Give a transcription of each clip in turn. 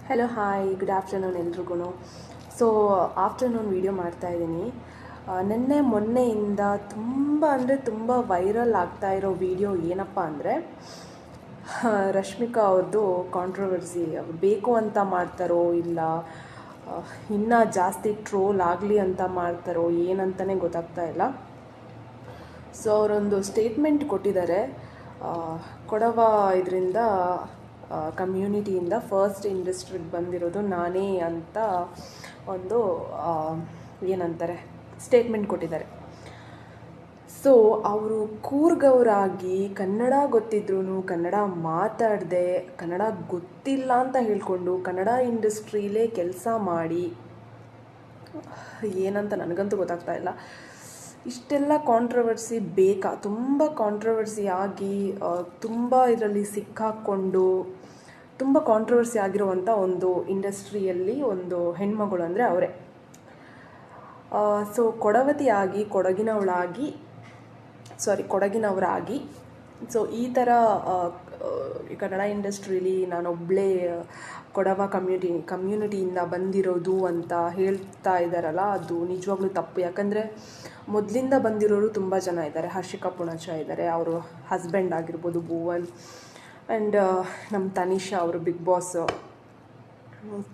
Hello hi good afternoon ಎಲ್ರಿಗೂ. So afternoon video ಮಾಡ್ತಾಯಿದ್ದೀನಿ. ನಿನ್ನೆ ಮೊನ್ನೆಯಿಂದ ತುಂಬ ವೈರಲ್ ಆಗ್ತಾ ಇರೋ ವಿಡಿಯೋ ಏನಪ್ಪ ಅಂದರೆ ರಶ್ಮಿಕಾ ಅವ್ರದ್ದು ಕಾಂಟ್ರವರ್ಸಿ. ಬೇಕು ಅಂತ ಮಾಡ್ತಾರೋ ಇಲ್ಲ ಇನ್ನೂ ಜಾಸ್ತಿ ಟ್ರೋಲ್ ಆಗಲಿ ಅಂತ ಮಾಡ್ತಾರೋ ಏನಂತಲೇ ಗೊತ್ತಾಗ್ತಾ ಇಲ್ಲ. ಸೊ ಅವರೊಂದು ಸ್ಟೇಟ್ಮೆಂಟ್ ಕೊಟ್ಟಿದ್ದಾರೆ. ಕೊಡವ ಇದರಿಂದ ಕಮ್ಯುನಿಟಿಯಿಂದ ಫಸ್ಟ್ ಇಂಡಸ್ಟ್ರಿಗೆ ಬಂದಿರೋದು ನಾನೇ ಅಂತ ಒಂದು ಏನಂತಾರೆ ಸ್ಟೇಟ್ಮೆಂಟ್ ಕೊಟ್ಟಿದ್ದಾರೆ. ಸೊ ಅವರು ಕೂರ್ಗವರಾಗಿ ಕನ್ನಡ ಗೊತ್ತಿದ್ರೂ ಕನ್ನಡ ಮಾತಾಡದೆ, ಕನ್ನಡ ಗೊತ್ತಿಲ್ಲ ಅಂತ ಹೇಳ್ಕೊಂಡು ಕನ್ನಡ ಇಂಡಸ್ಟ್ರೀಲೇ ಕೆಲಸ ಮಾಡಿ, ಏನಂತ ನನಗಂತೂ ಗೊತ್ತಾಗ್ತಾ ಇಲ್ಲ. ಇಷ್ಟೆಲ್ಲ ಕಾಂಟ್ರವರ್ಸಿ ಬೇಕಾ? ತುಂಬ ಕಾಂಟ್ರವರ್ಸಿ ಆಗಿ ತುಂಬ ಇದರಲ್ಲಿ ಸಿಕ್ಕಾಕ್ಕೊಂಡು ತುಂಬ ಕಾಂಟ್ರವರ್ಸಿ ಆಗಿರುವಂಥ ಒಂದು ಇಂಡಸ್ಟ್ರಿಯಲ್ಲಿ ಒಂದು ಹೆಣ್ಮಗಳು ಅಂದರೆ ಅವರೇ. ಸೊ ಕೊಡಗಿನವರಾಗಿ ಸೊ ಈ ಥರ ಕನ್ನಡ ಇಂಡಸ್ಟ್ರೀಲಿ ನಾನೊಬ್ಬಳೇ ಕೊಡವ ಕಮ್ಯುನಿಟಿಯಿಂದ ಬಂದಿರೋದು ಅಂತ ಹೇಳ್ತಾ ಇದ್ದಾರಲ್ಲ, ಅದು ನಿಜವಾಗ್ಲೂ ತಪ್ಪು. ಯಾಕಂದರೆ ಮೊದಲಿಂದ ಬಂದಿರೋರು ತುಂಬ ಜನ ಇದ್ದಾರೆ. ಹರ್ಷಿಕಾ ಪುಣಚ ಇದ್ದಾರೆ, ಅವರು ಹಸ್ಬೆಂಡ್ ಆಗಿರ್ಬೋದು ಭುವನ್, ಆ್ಯಂಡ್ ನಮ್ಮ ತನಿಷಾ ಅವರು ಬಿಗ್ ಬಾಸ್,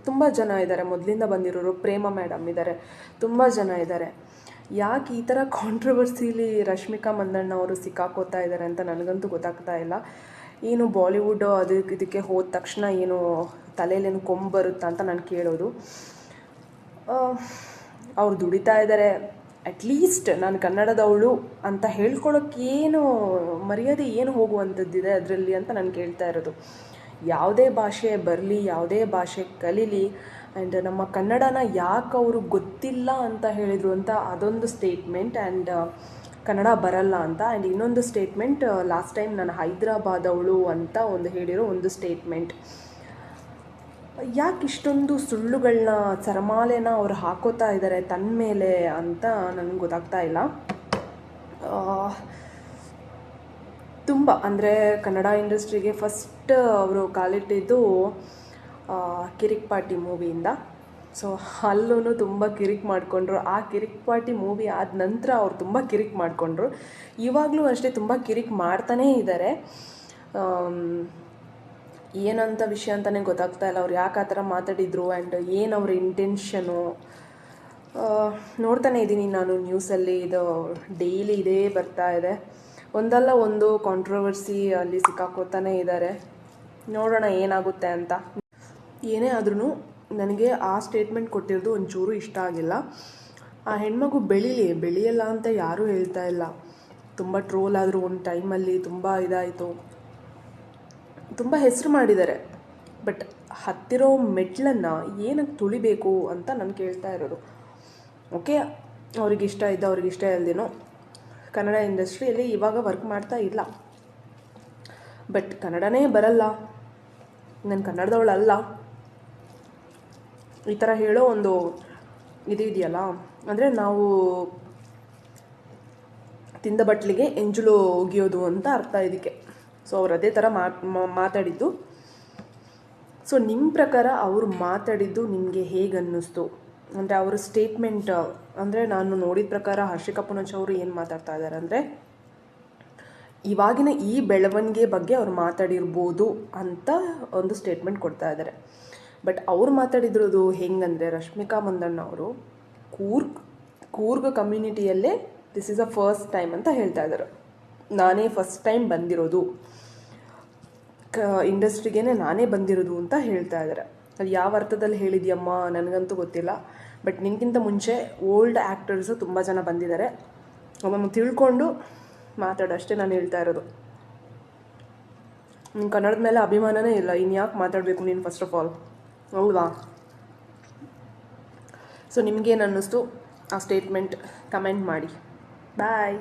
ತುಂಬ ಜನ ಇದ್ದಾರೆ ಮೊದಲಿಂದ ಬಂದಿರೋರು. ಪ್ರೇಮ ಮೇಡಮ್ ಇದ್ದಾರೆ, ತುಂಬ ಜನ ಇದ್ದಾರೆ. ಯಾಕೆ ಈ ಥರ ಕಾಂಟ್ರವರ್ಸಿಲಿ ರಶ್ಮಿಕಾ ಮಂದಣ್ಣ ಅವರು ಸಿಕ್ಕಾಕೋತಾ ಇದ್ದಾರೆ ಅಂತ ನನಗಂತೂ ಗೊತ್ತಾಗ್ತಾ ಇಲ್ಲ. ಏನು ಬಾಲಿವುಡ್ ಇದಕ್ಕೆ ಹೋದ ತಕ್ಷಣ ಏನು ತಲೆಯಲ್ಲೇನು ಕೊಂಬರುತ್ತಾ ಅಂತ ನಾನು ಕೇಳೋದು. ಅವ್ರು ದುಡಿತಾ ಇದ್ದಾರೆ, ಅಟ್ಲೀಸ್ಟ್ ನಾನು ಕನ್ನಡದವಳು ಅಂತ ಹೇಳ್ಕೊಳ್ಳೋಕ್ಕೇನು ಮರ್ಯಾದೆ ಏನು ಹೋಗುವಂಥದ್ದಿದೆ ಅದರಲ್ಲಿ ಅಂತ ನಾನು ಕೇಳ್ತಾ ಇರೋದು. ಯಾವುದೇ ಭಾಷೆ ಬರಲಿ, ಯಾವುದೇ ಭಾಷೆ ಕಲೀಲಿ, ಆ್ಯಂಡ್ ನಮ್ಮ ಕನ್ನಡನ ಯಾಕೆ ಅವರು ಗೊತ್ತಿಲ್ಲ ಅಂತ ಹೇಳಿದರು ಅಂತ ಅದೊಂದು ಸ್ಟೇಟ್ಮೆಂಟ್. ಆ್ಯಂಡ್ ಕನ್ನಡ ಬರಲ್ಲ ಅಂತ. ಆ್ಯಂಡ್ ಇನ್ನೊಂದು ಸ್ಟೇಟ್ಮೆಂಟ್, ಲಾಸ್ಟ್ ಟೈಮ್ ನಾನು ಹೈದ್ರಾಬಾದವಳು ಅಂತ ಹೇಳಿರೋ ಒಂದು ಸ್ಟೇಟ್ಮೆಂಟ್. ಯಾಕೆ ಇಷ್ಟೊಂದು ಸುಳ್ಳುಗಳನ್ನ ಸರಮಾಲೆನ ಅವ್ರು ಹಾಕೋತಾ ಇದ್ದಾರೆ ತನ್ನ ಮೇಲೆ ಅಂತ ನನಗೆ ಗೊತ್ತಾಗ್ತಾ ಇಲ್ಲ. ತುಂಬ ಅಂದರೆ ಕನ್ನಡ ಇಂಡಸ್ಟ್ರಿಗೆ ಫಸ್ಟ್ ಅವರು ಕಾಲಿಟ್ಟಿದ್ದು ಕಿರಿಕ್ ಪಾರ್ಟಿ ಮೂವಿಯಿಂದ. ಸೊ ಅಲ್ಲೂ ತುಂಬ ಕಿರಿಕ್ ಮಾಡಿಕೊಂಡ್ರು. ಆ ಕಿರಿಕ್ ಪಾರ್ಟಿ ಮೂವಿ ಆದ ನಂತರ ಅವ್ರು ತುಂಬ ಕಿರಿಕ್ ಮಾಡಿಕೊಂಡ್ರು. ಇವಾಗಲೂ ಅಷ್ಟೇ ತುಂಬ ಕಿರಿಕ್ ಮಾಡ್ತಾನೇ ಇದ್ದಾರೆ. ಏನಂತ ವಿಷಯ ಅಂತಲೇ ಗೊತ್ತಾಗ್ತಾ ಇಲ್ಲ. ಅವ್ರು ಯಾಕೆ ಆ ಥರ ಮಾತಾಡಿದರು ಆ್ಯಂಡ್ ಏನು ಅವ್ರ ಇಂಟೆನ್ಷನು ನೋಡ್ತಾನೆ ಇದ್ದೀನಿ ನಾನು ನ್ಯೂಸಲ್ಲಿ. ಇದು ಡೈಲಿ ಇದೇ ಬರ್ತಾ ಇದೆ. ಒಂದಲ್ಲ ಒಂದು ಕಾಂಟ್ರವರ್ಸಿ ಅಲ್ಲಿ ಸಿಕ್ಕಾಕೋತಾನೇ ಇದ್ದಾರೆ. ನೋಡೋಣ ಏನಾಗುತ್ತೆ ಅಂತ. ಏನೇ ಆದ್ರೂ ನನಗೆ ಆ ಸ್ಟೇಟ್ಮೆಂಟ್ ಕೊಟ್ಟಿರೋದು ಒಂಚೂರು ಇಷ್ಟ ಆಗಿಲ್ಲ. ಆ ಹೆಣ್ಮಗು ಬೆಳೆಯಲ್ಲ ಅಂತ ಯಾರೂ ಹೇಳ್ತಾ ಇಲ್ಲ. ತುಂಬ ಟ್ರೋಲ್ ಆದರೂ ಒಂದು ಟೈಮಲ್ಲಿ ತುಂಬ ಇದಾಯಿತು, ತುಂಬ ಹೆಸರು ಮಾಡಿದ್ದಾರೆ. ಬಟ್ ಹತ್ತಿರೋ ಮೆಟ್ಲನ್ನು ಏನಕ್ಕೆ ತುಳಿಬೇಕು ಅಂತ ನಾನು ಕೇಳ್ತಾ ಇರೋದು. ಓಕೆ, ಅವ್ರಿಗಿಷ್ಟ ಇಲ್ದೇನೋ ಕನ್ನಡ ಇಂಡಸ್ಟ್ರಿಯಲ್ಲಿ ಇವಾಗ ವರ್ಕ್ ಮಾಡ್ತಾ ಇಲ್ಲ. ಬಟ್ ಕನ್ನಡನೇ ಬರಲ್ಲ, ನಾನು ಕನ್ನಡದವಳಲ್ಲ, ಈ ಥರ ಹೇಳೋ ಒಂದು ಇದೆಯಲ್ಲ, ಅಂದರೆ ನಾವು ತಿಂದ ಬಟ್ಲಿಗೆ ಎಂಜಲು ಒಗಿಯೋದು ಅಂತ ಅರ್ಥ ಇದಕ್ಕೆ. ಸೊ ಅವ್ರು ಅದೇ ಥರ ಮಾತಾಡಿದ್ದು. ಸೊ ನಿಮ್ಮ ಪ್ರಕಾರ ಅವ್ರು ಮಾತಾಡಿದ್ದು ನಿಮಗೆ ಹೇಗೆ ಅನ್ನಿಸ್ತು? ಅಂದರೆ ಅವ್ರ ಸ್ಟೇಟ್ಮೆಂಟ್, ಅಂದರೆ ನಾನು ನೋಡಿದ ಪ್ರಕಾರ ಹರ್ಷಿಕಾ ಪುಣಚ ಅವರು ಏನು ಮಾತಾಡ್ತಾ ಇದ್ದಾರೆ ಅಂದರೆ, ಇವಾಗಿನ ಈ ಬೆಳವಣಿಗೆ ಬಗ್ಗೆ ಅವ್ರು ಮಾತಾಡಿರ್ಬೋದು ಅಂತ ಒಂದು ಸ್ಟೇಟ್ಮೆಂಟ್ ಕೊಡ್ತಾ ಇದ್ದಾರೆ. ಬಟ್ ಅವ್ರು ಮಾತಾಡಿದ್ರದು ಹೆಂಗಂದರೆ, ರಶ್ಮಿಕಾ ಮಂದಣ್ಣ ಅವರು ಕೂರ್ಗ್ ಕಮ್ಯುನಿಟಿಯಲ್ಲೇ this is a first time ಅಂತ ಹೇಳ್ತಾ ಇದ್ದಾರೆ. ನಾನೇ ಫಸ್ಟ್ ಟೈಮ್ ಬಂದಿರೋದು ಇಂಡಸ್ಟ್ರಿಗೇ, ನಾನೇ ಬಂದಿರೋದು ಅಂತ ಹೇಳ್ತಾ ಇದ್ದಾರೆ. ಅದು ಯಾವ ಅರ್ಥದಲ್ಲಿ ಹೇಳಿದ್ಯಮ್ಮ ನನಗಂತೂ ಗೊತ್ತಿಲ್ಲ. ಬಟ್ ನಿನಗಿಂತ ಮುಂಚೆ ಓಲ್ಡ್ ಆ್ಯಕ್ಟರ್ಸು ತುಂಬ ಜನ ಬಂದಿದ್ದಾರೆ, ಅವನ್ನ ತಿಳ್ಕೊಂಡು ಮಾತಾಡೋಷ್ಟೇ ನಾನು ಹೇಳ್ತಾ ಇರೋದು. ನಿನ್ನ ಕನ್ನಡದ ಮೇಲೆ ಅಭಿಮಾನನೇ ಇಲ್ಲ, ಇನ್ನು ಯಾಕೆ ಮಾತಾಡಬೇಕು ನೀನು ಫಸ್ಟ್ ಆಫ್ ಆಲ್, ಹೌದಾ? ಸೊ ನಿಮಗೇನು ಅನ್ನಿಸ್ತು ಆ ಸ್ಟೇಟ್ಮೆಂಟ್ ಕಮೆಂಟ್ ಮಾಡಿ. ಬಾಯ್.